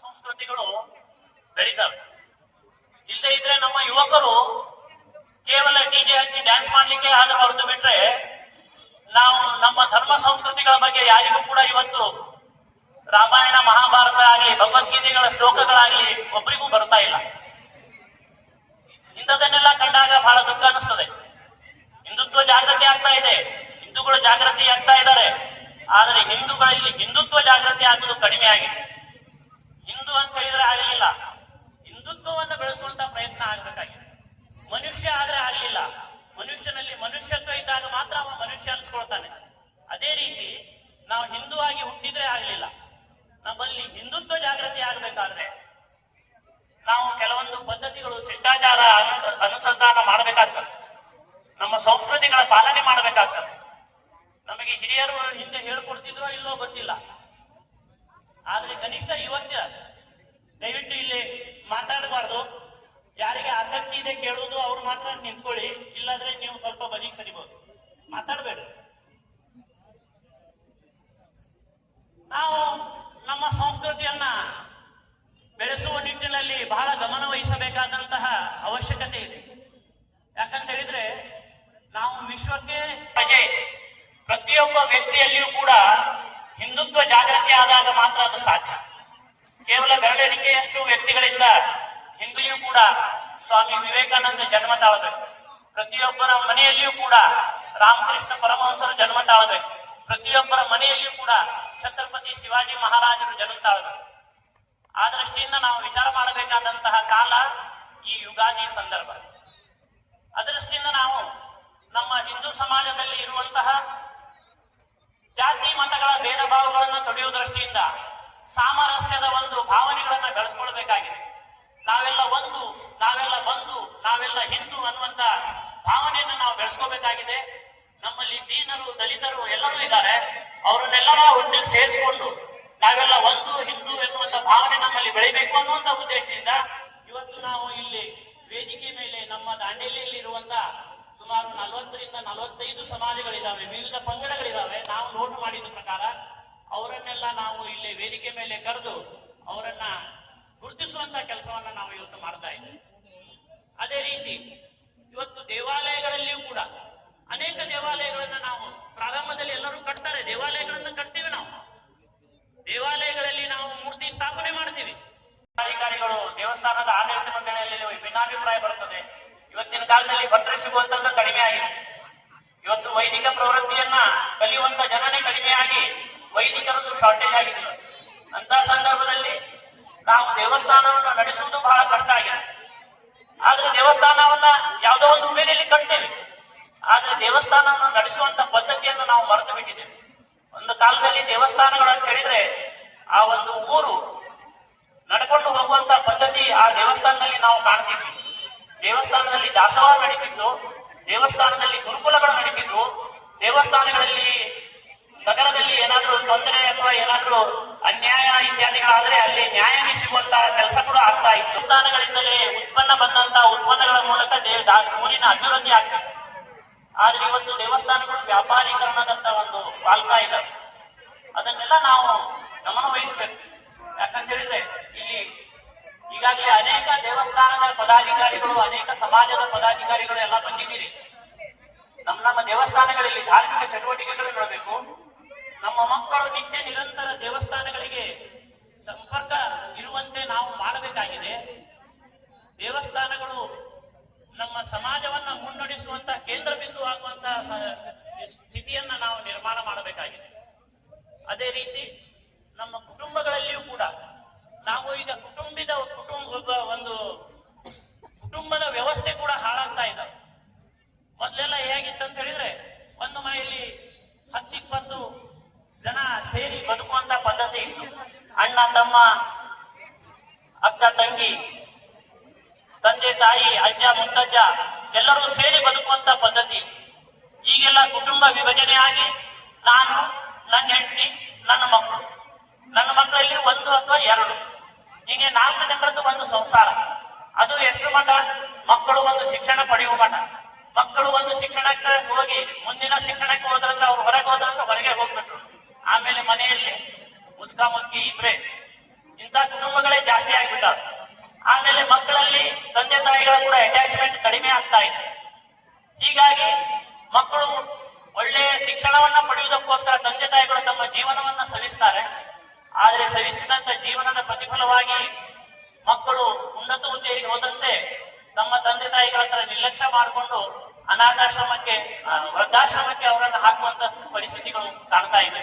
ಸಂಸ್ಕೃತಿಗಳು ಬೆಳೀತವೆ. ಇಲ್ಲದೆ ಇದ್ರೆ ನಮ್ಮ ಯುವಕರು ಕೇವಲ ಡಿಜೆ ಹಚ್ಚಿ ಡ್ಯಾನ್ಸ್ ಮಾಡ್ಲಿಕ್ಕೆ ಆದ್ರೆ ಹೊರತು ಬಿಟ್ರೆ ನಾವು ನಮ್ಮ ಧರ್ಮ ಸಂಸ್ಕೃತಿಗಳ ಬಗ್ಗೆ ಯಾರಿಗೂ ಕೂಡ ಇವತ್ತು ರಾಮಾಯಣ ಮಹಾಭಾರತ ಆಗಲಿ ಭಗವದ್ಗೀತೆಗಳ ಶ್ಲೋಕಗಳಾಗ್ಲಿ ಒಬ್ಬರಿಗೂ ಬರ್ತಾ ಇಲ್ಲ. ಇಂಥದನ್ನೆಲ್ಲ ಕಂಡಾಗ ಬಹಳ ದುಃಖ ಅನಿಸ್ತದೆ. ಹಿಂದುತ್ವ ಜಾಗೃತಿ ಆಗ್ತಾ ಇದೆ, ಹಿಂದೂಗಳು ಜಾಗೃತಿ ಆಗ್ತಾ ಇದ್ದಾರೆ, ಆದರೆ ಹಿಂದೂಗಳಲ್ಲಿ ಹಿಂದುತ್ವ ಜಾಗೃತಿ ಆಗುವುದು ಕಡಿಮೆ ಆಗಿದೆ. ಹಿಂದೂ ಅಂತ ಹೇಳಿದ್ರೆ ಆಗಲಿಲ್ಲ, ಹಿಂದುತ್ವವನ್ನು ಬೆಳೆಸುವಂತ ಪ್ರಯತ್ನ ಆಗಬೇಕಾಗಿದೆ. ಮನುಷ್ಯ ಆದ್ರೆ ಆಗಲಿಲ್ಲ, ಮನುಷ್ಯನಲ್ಲಿ ಮನುಷ್ಯತ್ವ ಇದ್ದಾಗ ಮಾತ್ರ ಅವ ಮನುಷ್ಯ ಅನ್ಸ್ಕೊಳ್ತಾನೆ. ಅದೇ ರೀತಿ ನಾವು ಹಿಂದೂ ಆಗಿ ಹುಟ್ಟಿದ್ರೆ ಆಗಲಿಲ್ಲ. ನಮ್ಮಲ್ಲಿ ಹಿಂದುತ್ವ ಜಾಗೃತಿ ಆಗಬೇಕಾದ್ರೆ ನಾವು ಕೆಲವೊಂದು ಪದ್ಧತಿಗಳು ಶಿಷ್ಟಾಚಾರ ಅನುಸಂಧಾನ ಮಾಡಬೇಕಾಗ್ತದೆ, ನಮ್ಮ ಸಂಸ್ಕೃತಿಗಳ ಪಾಲನೆ ಮಾಡಬೇಕಾಗ್ತದೆ. ನಮಗೆ ಹಿರಿಯರು ಹಿಂದೆ ಹೇಳ್ಕೊಡ್ತಿದ್ರೋ ಇಲ್ಲೋ ಗೊತ್ತಿಲ್ಲ, ಆದ್ರೆ ಕನಿಷ್ಠ ಇವತ್ತ ದಯವಿಟ್ಟು ಇಲ್ಲಿ ಮಾತಾಡಬಾರ್ದು. ಯಾರಿಗೆ ಆಸಕ್ತಿ ಇದೆ ಕೇಳುವುದು ಅವ್ರು ಮಾತ್ರ ನಿಂತ್ಕೊಳ್ಳಿ, ಇಲ್ಲಾಂದ್ರೆ ನೀವು ಸ್ವಲ್ಪ ಬದಿಗೆ ಸರಿಬಹುದು, ಮಾತಾಡಬೇಡಿ. ನಾವು ನಮ್ಮ ಸಂಸ್ಕೃತಿಯನ್ನ ಬೆಳೆಸುವ ನಿಟ್ಟಿನಲ್ಲಿ ಬಹಳ ಗಮನ ವಹಿಸಬೇಕಾದಂತಹ ಅವಶ್ಯಕತೆ ಇದೆ. ಯಾಕಂತ ಹೇಳಿದ್ರೆ ನಾವು ವಿಶ್ವಕ್ಕೆ ಪ್ರತಿಯೊಬ್ಬ ವ್ಯಕ್ತಿಯಲ್ಲಿಯೂ ಕೂಡ ಹಿಂದುತ್ವ ಜಾಗೃತಿ ಆದಾಗ ಮಾತ್ರ ಅದು ಸಾಧ್ಯ. ಕೇವಲ ಬೆರಳೆಣಿಕೆಯಷ್ಟು ವ್ಯಕ್ತಿಗಳಿಂದ ಹಿಂದೆಯೂ ಕೂಡ ಸ್ವಾಮಿ ವಿವೇಕಾನಂದ ಜನ್ಮ ತಾಳಬೇಕು, ಪ್ರತಿಯೊಬ್ಬರ ಮನೆಯಲ್ಲಿಯೂ ಕೂಡ ರಾಮಕೃಷ್ಣ ಪರಮಹಂಸರು ಜನ್ಮ ತಾಳಬೇಕು, ಪ್ರತಿಯೊಬ್ಬರ ಮನೆಯಲ್ಲಿಯೂ ಕೂಡ ಛತ್ರಪತಿ ಶಿವಾಜಿ ಮಹಾರಾಜರು ಜನ್ಮ ತಾಳಬೇಕು. ಆ ದೃಷ್ಟಿಯಿಂದ ನಾವು ವಿಚಾರ ಮಾಡಬೇಕಾದಂತಹ ಕಾಲ ಈ ಯುಗಾದಿ ಸಂದರ್ಭ. ಅದೃಷ್ಟಿಯಿಂದ ನಾವು ನಮ್ಮ ಹಿಂದೂ ಸಮಾಜದಲ್ಲಿ ಇರುವಂತಹ ಜಾತಿ ಮತಗಳ ಭೇದ ಭಾವಗಳನ್ನು ತೊಡೆಯುವ ದೃಷ್ಟಿಯಿಂದ ಸಾಮರಸ್ಯದ ಒಂದು ಭಾವನೆಗಳನ್ನ ಬೆಳೆಸ್ಕೊಳ್ಬೇಕಾಗಿದೆ. ನಾವೆಲ್ಲ ಒಂದು, ನಾವೆಲ್ಲ ಬಂಧು, ನಾವೆಲ್ಲ ಹಿಂದೂ ಅನ್ನುವಂತ ಭಾವನೆಯನ್ನು ನಾವು ಬೆಳೆಸ್ಕೋಬೇಕಾಗಿದೆ. ನಮ್ಮಲ್ಲಿ ದೀನರು ದಲಿತರು ಎಲ್ಲರೂ ಇದ್ದಾರೆ, ಅವರನ್ನೆಲ್ಲರ ಒಟ್ಟಿಗೆ ಸೇರಿಸಿಕೊಂಡು ನಾವೆಲ್ಲ ಒಂದು ಹಿಂದೂ ಎನ್ನುವಂತ ಭಾವನೆ ನಮ್ಮಲ್ಲಿ ಬೆಳಿಬೇಕು ಅನ್ನುವಂತ ಉದ್ದೇಶದಿಂದ ಇವತ್ತು ನಾವು ಇಲ್ಲಿ ವೇದಿಕೆ ಮೇಲೆ ನಮ್ಮ ದಾಂಡೇಲಿಯಲ್ಲಿ ಇರುವಂತ ಸುಮಾರು 40 ರಿಂದ 45 ಸಮಾಜಗಳಿದ್ದಾವೆ, ವಿವಿಧ ಪಂಗಡಗಳಿದ್ದಾವೆ. ನಾವು ನೋಟ್ ಮಾಡಿದ ಪ್ರಕಾರ ಅವರನ್ನೆಲ್ಲ ನಾವು ಇಲ್ಲಿ ವೇದಿಕೆ ಮೇಲೆ ಕರೆದು ಅವರನ್ನ ಗುರುತಿಸುವಂತ ಕೆಲಸವನ್ನ ನಾವು ಇವತ್ತು ಮಾಡ್ತಾ ಇದ್ದೇವೆ. ಅದೇ ರೀತಿ ಇವತ್ತು ದೇವಾಲಯಗಳಲ್ಲಿಯೂ ಕೂಡ ಅನೇಕ ದೇವಾಲಯಗಳನ್ನ ನಾವು ಪ್ರಾರಂಭದಲ್ಲಿ ಎಲ್ಲರೂ ಕಟ್ತಾರೆ, ದೇವಾಲಯಗಳನ್ನ ಕಟ್ತೀವಿ. ನಾವು ದೇವಾಲಯಗಳಲ್ಲಿ ನಾವು ಮೂರ್ತಿ ಸ್ಥಾಪನೆ ಮಾಡ್ತೀವಿ. ಅಧಿಕಾರಿಗಳು ದೇವಸ್ಥಾನದ ಆಡಳಿತ ಮಂಡಳಿಯಲ್ಲಿ ಭಿನ್ನಾಭಿಪ್ರಾಯ ಬರುತ್ತದೆ. ಇವತ್ತಿನ ಕಾಲದಲ್ಲಿ ಭಟ್ರು ಸಿಗುವಂತದ್ದು ಕಡಿಮೆ ಆಗಿದೆ. ಇವತ್ತು ವೈದಿಕ ಪ್ರವೃತ್ತಿಯನ್ನ ಕಲಿಯುವಂತ ಜನನೇ ಕಡಿಮೆಯಾಗಿ ವೈದಿಕರದ್ದು ಶಾರ್ಟೇಜ್ ಆಗಿದೆ. ಅಂತ ಸಂದರ್ಭದಲ್ಲಿ ನಾವು ದೇವಸ್ಥಾನವನ್ನು ನಡೆಸುವುದು ಬಹಳ ಕಷ್ಟ ಆಗಿದೆ. ಆದ್ರೆ ದೇವಸ್ಥಾನವನ್ನ ಯಾವುದೋ ಒಂದು ಊರಿನಲ್ಲಿ ಕಟ್ತೇವೆ, ಆದ್ರೆ ದೇವಸ್ಥಾನವನ್ನು ನಡೆಸುವಂತ ಪದ್ಧತಿಯನ್ನು ನಾವು ಮರೆತು ಬಿಟ್ಟಿದ್ದೇವೆ. ಒಂದು ಕಾಲದಲ್ಲಿ ದೇವಸ್ಥಾನಗಳು ಅಂತ ಹೇಳಿದ್ರೆ ಆ ಒಂದು ಊರು ನಡ್ಕೊಂಡು ಹೋಗುವಂತ ಪದ್ಧತಿ ಆ ದೇವಸ್ಥಾನದಲ್ಲಿ ನಾವು ಕಾಣ್ತಿದ್ವಿ. ದೇವಸ್ಥಾನದಲ್ಲಿ ದಾಸೋಹ ನಡೀತಿತ್ತು, ದೇವಸ್ಥಾನದಲ್ಲಿ ಗುರುಕುಲಗಳು ನಡೀತಿದ್ವು, ದೇವಸ್ಥಾನಗಳಲ್ಲಿ ನಗರದಲ್ಲಿ ಏನಾದ್ರೂ ತೊಂದರೆ ಅಥವಾ ಏನಾದ್ರೂ ಅನ್ಯಾಯ ಇತ್ಯಾದಿಗಳಾದ್ರೆ ಅಲ್ಲಿ ನ್ಯಾಯ ಸಿಗುವಂತ ಕೆಲಸ ಕೂಡ ಆಗ್ತಾ ಇತ್ತು. ದೇವಸ್ಥಾನಗಳಿಂದಲೇ ಉತ್ಪನ್ನ ಬಂದಂತ ಉತ್ಪನ್ನಗಳ ಮೂಲಕ ಊರಿನ ಅಭಿವೃದ್ಧಿ ಆಗ್ತದೆ. ಆದ್ರೆ ಇವತ್ತು ದೇವಸ್ಥಾನಗಳು ವ್ಯಾಪಾರೀಕರಣದಂತ ಒಂದು ಬಾಳ್ತಾ ಇದ್ದಾವೆ. ಅದನ್ನೆಲ್ಲ ನಾವು ಗಮನ ವಹಿಸಬೇಕು. ಯಾಕಂತ ಹೇಳಿದ್ರೆ ಇಲ್ಲಿ ಈಗಾಗಲೇ ಅನೇಕ ದೇವಸ್ಥಾನದ ಪದಾಧಿಕಾರಿಗಳು, ಅನೇಕ ಸಮಾಜದ ಪದಾಧಿಕಾರಿಗಳು ಎಲ್ಲ ಬಂದಿದ್ದೀರಿ. ನಮ್ಮ ದೇವಸ್ಥಾನಗಳಲ್ಲಿ ಧಾರ್ಮಿಕ ಚಟುವಟಿಕೆಗಳು ಇರಬೇಕು. ನಮ್ಮ ಮಕ್ಕಳು ನಿತ್ಯ ನಿರಂತರ ದೇವಸ್ಥಾನಗಳಿಗೆ ಸಂಪರ್ಕ ಇರುವಂತೆ ನಾವು ಮಾಡಬೇಕಾಗಿದೆ. ದೇವಸ್ಥಾನಗಳು ನಮ್ಮ ಸಮಾಜವನ್ನ ಮುನ್ನಡೆಸುವಂತಹ ಕೇಂದ್ರ ಬಿಂದು ಆಗುವಂತಹ ಸ್ಥಿತಿಯನ್ನ ನಾವು ನಿರ್ಮಾಣ ಮಾಡಬೇಕಾಗಿದೆ. ಅದೇ ರೀತಿ ನಮ್ಮ ಕುಟುಂಬಗಳಲ್ಲಿಯೂ ಕೂಡ ನಾವು ಈಗ ಕುಟುಂಬದ ವ್ಯವಸ್ಥೆ ಕೂಡ ಹಾಳಾಗ್ತಾ ಇದ್ದಾವೆ. ಮೊದಲೆಲ್ಲ ಹೇಗಿತ್ತು ಅಂತ ಹೇಳಿದ್ರೆ ಒಂದು ಮನೆಯಲ್ಲಿ 10-20 ಜನ ಸೇರಿ ಬದುಕುವಂತ ಪದ್ಧತಿ ಇತ್ತು. ಅಣ್ಣ ತಮ್ಮ, ಅಕ್ಕ ತಂಗಿ, ತಂದೆ ತಾಯಿ, ಅಜ್ಜ ಮುತ್ತಜ್ಜ ಎಲ್ಲರೂ ಸೇರಿ ಬದುಕುವಂತ ಪದ್ಧತಿ. ಈಗೆಲ್ಲ ಕುಟುಂಬ ವಿಭಜನೆ ಆಗಿ ನಾನು, ನನ್ನ ಹೆಂಡತಿ, ನನ್ನ ಮಕ್ಕಳಲ್ಲಿ 1 ಅಥವಾ 2 ಹೀಗೆ 4 ಜನರದ್ದು ಒಂದು ಸಂಸಾರ. ಅದು ಎಷ್ಟು ಮಠ? ಮಕ್ಕಳು ಒಂದು ಶಿಕ್ಷಣ ಪಡೆಯುವ ಮಠ. ಮಕ್ಕಳು ಒಂದು ಶಿಕ್ಷಣಕ್ಕೆ ಹೋಗಿ ಮುಂದಿನ ಶಿಕ್ಷಣಕ್ಕೆ ಹೋದ್ರಂದ್ರೆ ಅವ್ರು ಹೊರಗೆ ಹೋದ್ರಂದ್ರೆ ಹೊರಗೆ ಹೋಗ್ಬಿಟ್ರು. ಆಮೇಲೆ ಮನೆಯಲ್ಲಿ ಮುದುಕ ಮುದುಕಿ ಇಬ್ರೆ. ಇಂಥ ಕುಟುಂಬಗಳೇ ಆಗ್ತಾವೆ. ಆಮೇಲೆ ಮಕ್ಕಳಲ್ಲಿ ತಂದೆ ತಾಯಿಗಳ ಕೂಡ ಅಟ್ಯಾಚ್ಮೆಂಟ್ ಕಡಿಮೆ ಆಗ್ತಾ ಇದೆ. ಹೀಗಾಗಿ ಮಕ್ಕಳು ಒಳ್ಳೆಯ ಶಿಕ್ಷಣವನ್ನ ಪಡೆಯುವುದಕ್ಕೋಸ್ಕರ ತಂದೆ ತಾಯಿಗಳು ತಮ್ಮ ಜೀವನವನ್ನ ಸವಿಸ್ತಾರೆ. ಆದರೆ ಸವಿಸಿದಂತ ಜೀವನದ ಪ್ರತಿಫಲವಾಗಿ ಮಕ್ಕಳು ಉನ್ನತ ಹುದ್ದೆಗೆ ಹೋದಂತೆ ತಮ್ಮ ತಂದೆ ತಾಯಿಗಳ ಹತ್ರ ನಿರ್ಲಕ್ಷ್ಯ ಮಾಡಿಕೊಂಡು ಅನಾಥಾಶ್ರಮಕ್ಕೆ ವೃದ್ಧಾಶ್ರಮಕ್ಕೆ ಅವರನ್ನು ಹಾಕುವಂತ ಪರಿಸ್ಥಿತಿಗಳು ಕಾಣ್ತಾ ಇದೆ.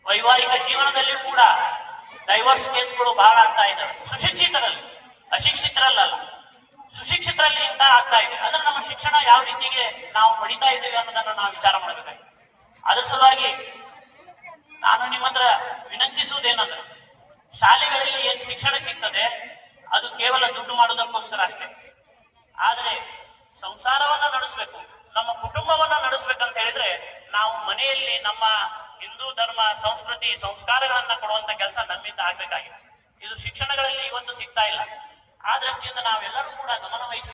ವೈವಾಹಿಕ ಜೀವನದಲ್ಲಿಯೂ ಕೂಡ ಡೈವರ್ಸ್ ಕೇಸ್ಗಳು ಬಹಳ ಆಗ್ತಾ ಇದ್ದಾವೆ. ಸುಶಿಕ್ಷಿತರಲ್ಲಿ, ಅಶಿಕ್ಷಿತರಲ್ಲ, ಸುಶಿಕ್ಷಿತರಲ್ಲಿ ಇಂತ ಆಗ್ತಾ ಇದೆ. ಅಂದ್ರೆ ನಮ್ಮ ಶಿಕ್ಷಣ ಯಾವ ರೀತಿಗೆ ನಾವು ಪಡಿತಾ ಇದ್ದೇವೆ ಅನ್ನೋದನ್ನ ನಾವು ವಿಚಾರ ಮಾಡಬೇಕಾಗಿದೆ. ಅದ್ರ ಸಲುವಾಗಿ ನಾನು ನಿಮ್ಮ ಹತ್ರ ವಿನಂತಿಸುವುದೇನಂದ್ರೆ, ಶಾಲೆಗಳಲ್ಲಿ ಏನ್ ಶಿಕ್ಷಣ ಸಿಗ್ತದೆ ಅದು ಕೇವಲ ದುಡ್ಡು ಮಾಡೋದಕ್ಕೋಸ್ಕರ ಅಷ್ಟೇ. ಆದರೆ ಸಂಸಾರವನ್ನ ನಡೆಸಬೇಕು, ನಮ್ಮ ಕುಟುಂಬವನ್ನ ನಡೆಸಬೇಕಂತ ಹೇಳಿದ್ರೆ ನಾವು ಮನೆಯಲ್ಲಿ ನಮ್ಮ ಹಿಂದೂ ಧರ್ಮ, ಸಂಸ್ಕೃತಿ, ಸಂಸ್ಕಾರಗಳನ್ನ ಕೊಡುವಂತ ಕೆಲಸ ನಮ್ಮಿಂದ ಆಗ್ಬೇಕಾಗಿದೆ. ಇದು ಶಿಕ್ಷಣಗಳಲ್ಲಿ ಇವತ್ತು ಸಿಗ್ತಾ ಇಲ್ಲ. ಆ ದೃಷ್ಟಿಯಿಂದ ನಾವೆಲ್ಲರೂ ಕೂಡ ಗಮನ ವಹಿಸಿ